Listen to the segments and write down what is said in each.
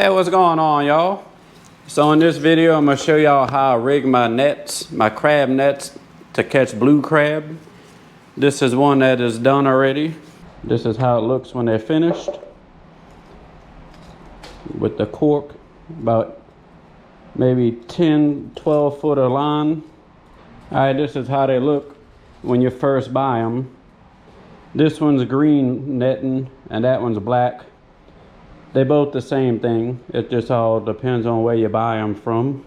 Hey, what's going on, y'all? So in this video, I'm gonna show y'all how I rig my nets, my crab nets to catch blue crab. This is one that is done already. This is how it looks when they're finished. With the cork, about maybe 10, 12 foot of line. All right, this is how they look when you first buy them. This one's green netting and that one's black. They both the same thing. It just all depends on where you buy them from.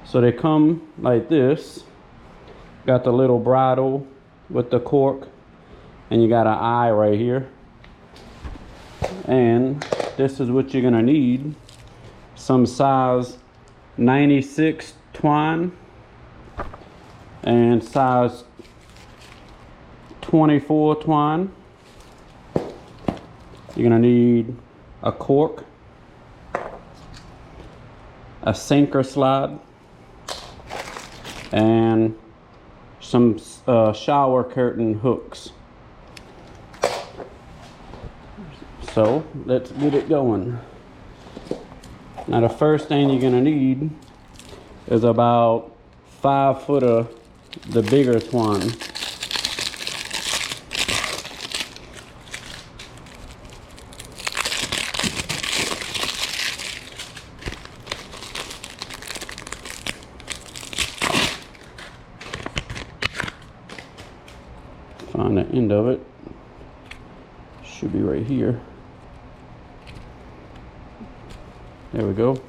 So they come like this. Got the little bridle with the cork, and you got an eye right here. And this is what you're gonna need: some size 96 twine and size 24 twine. You're gonna need a cork, a sinker slide, and some shower curtain hooks. So let's get it going. Now the first thing you're gonna need is about 5 foot of the bigger twine. Find the end of it. Should be right here. There we go.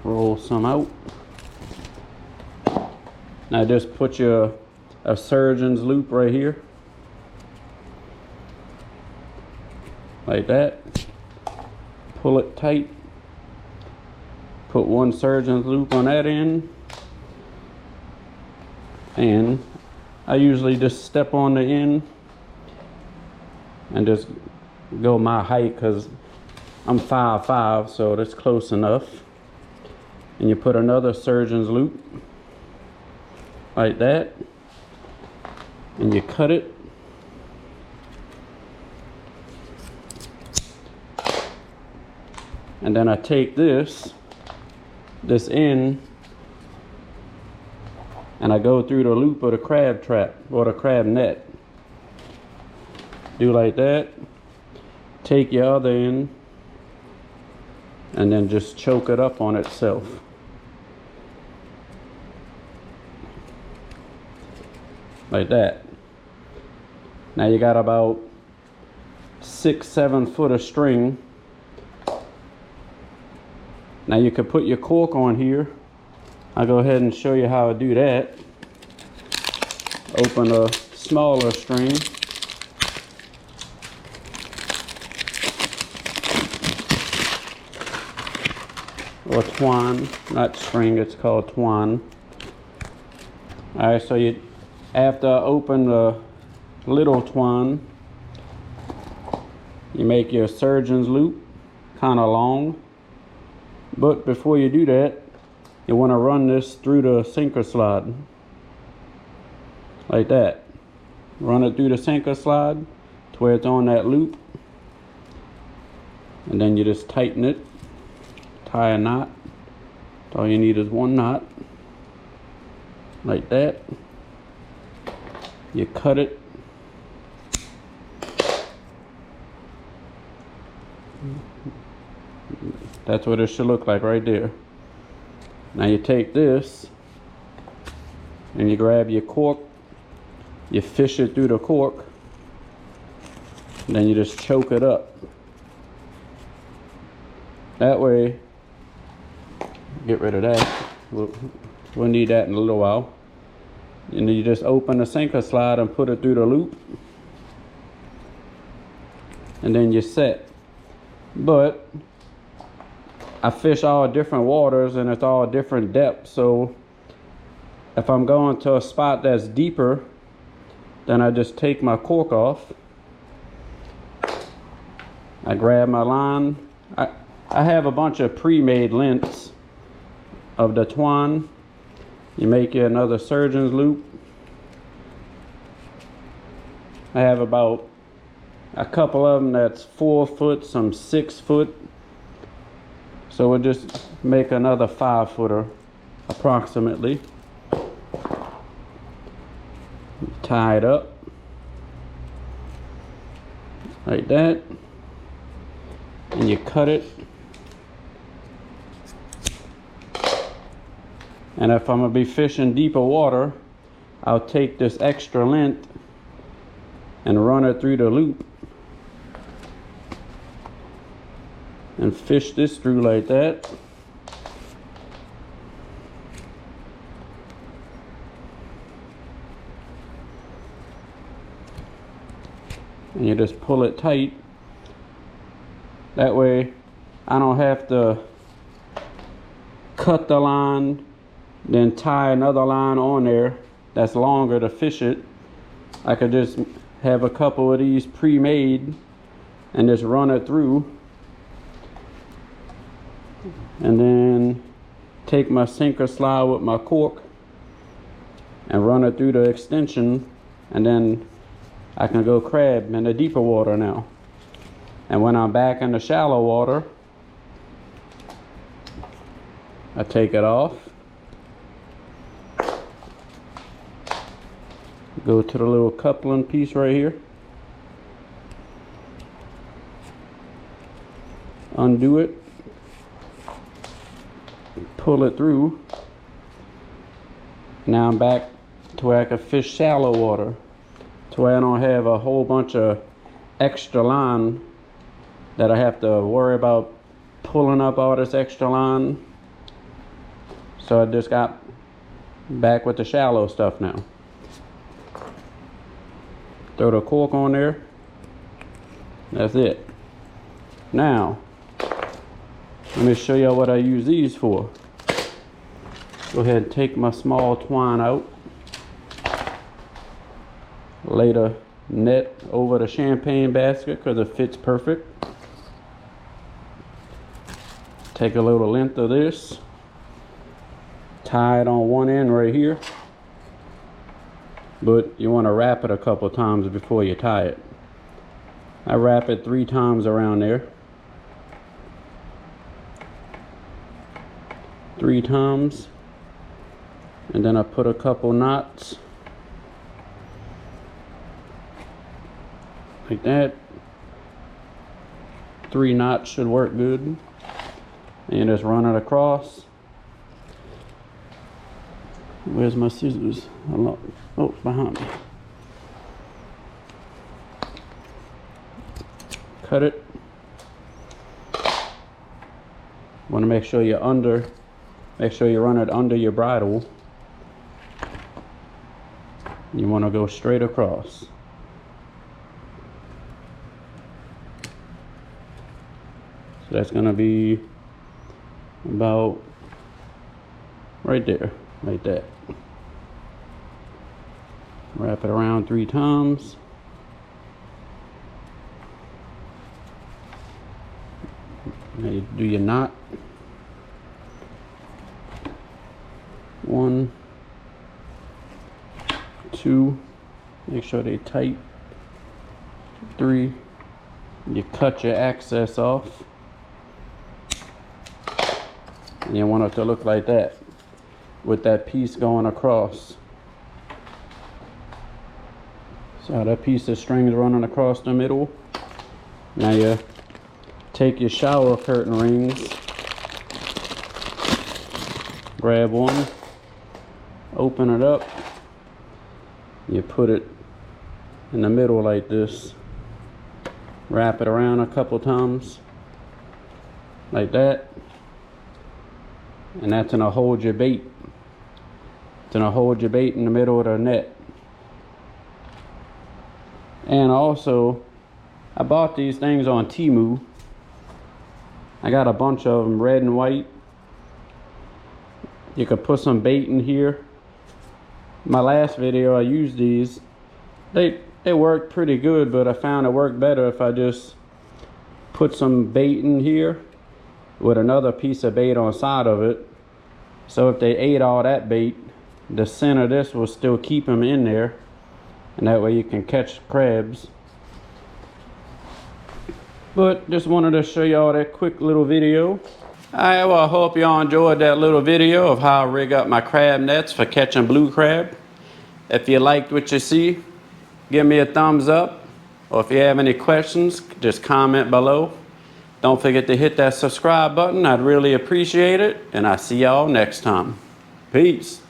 Roll some out. Now just put a surgeon's loop right here. Like that. Pull it tight. Put one surgeon's loop on that end. And I usually just step on the end and just go my height, because I'm 5'5", so that's close enough. And you put another surgeon's loop like that, and you cut it. And then I take this end, and I go through the loop of the crab trap or the crab net. Do like that. Take your other end and then just choke it up on itself. Like that. Now you got about 6, 7 foot of string. Now you could put your cork on here. I'll go ahead and show you how to do that. Open a smaller string. Or twine, not string, it's called twine. Alright, so you after I open the little twine, you make your surgeon's loop kind of long. But before you do that, you want to run this through the sinker slide. Like that. Run it through the sinker slide to where it's on that loop. And then you just tighten it. Tie a knot. All you need is one knot. Like that. You cut it. That's what it should look like right there. Now you take this and you grab your cork, you fish it through the cork, and then you just choke it up. That way, get rid of that. We'll need that in a little while. And then you just open the sinker slide and put it through the loop. And then you're set. But I fish all different waters and it's all different depths. So if I'm going to a spot that's deeper, then I just take my cork off. I grab my line. I have a bunch of pre-made lengths of the twine. You make you another surgeon's loop. I have about a couple of them that's 4 foot, some 6 foot. So we'll just make another 5 footer approximately. Tie it up like that, and you cut it. And if I'm gonna be fishing deeper water, I'll take this extra length and run it through the loop and fish this through like that. And you just pull it tight. That way I don't have to cut the line, then tie another line on there that's longer to fish it. I could just have a couple of these pre-made and just run it through, and then take my sinker slide with my cork and run it through the extension, and then I can go crab in the deeper water now. And when I'm back in the shallow water, I take it off, go to the little coupling piece right here, undo it, pull it through. Now I'm back to where I can fish shallow water, to where I don't have a whole bunch of extra line that I have to worry about pulling up all this extra line. So I just got back with the shallow stuff now. Throw the cork on there. That's it. Now, let me show you what I use these for. Go ahead and take my small twine out. Lay the net over the champagne basket because it fits perfect. Take a little length of this. Tie it on one end right here. But you want to wrap it a couple times before you tie it. I wrap it 3 times around there. 3 times. And then I put a couple knots. Like that. 3 knots should work good. And just run it across. Where's my scissors? Oh, behind me. Cut it. Want to make sure you're under. Make sure you run it under your bridle. You want to go straight across. So that's going to be about right there, like that. Wrap it around 3 times. Now you do your knot. 1, 2, make sure they're tight. 3, you cut your excess off. And you want it to look like that, with that piece going across. So that piece of string is running across the middle. Now you take your shower curtain rings, grab one, open it up, you put it in the middle like this, wrap it around a couple times like that, and that's gonna hold your bait. It's gonna hold your bait in the middle of the net. And also, I bought these things on Temu. I got a bunch of them, red and white. You could put some bait in here. My last video I used these. They worked pretty good, but I found it worked better if I just put some bait in here with another piece of bait on side of it. So if they ate all that bait, the scent of this will still keep them in there. And that way you can catch crabs. But just wanted to show y'all that quick little video. Alright, well, I hope y'all enjoyed that little video of how I rig up my crab nets for catching blue crab. If you liked what you see, give me a thumbs up. Or if you have any questions, just comment below. Don't forget to hit that subscribe button. I'd really appreciate it. And I'll see y'all next time. Peace.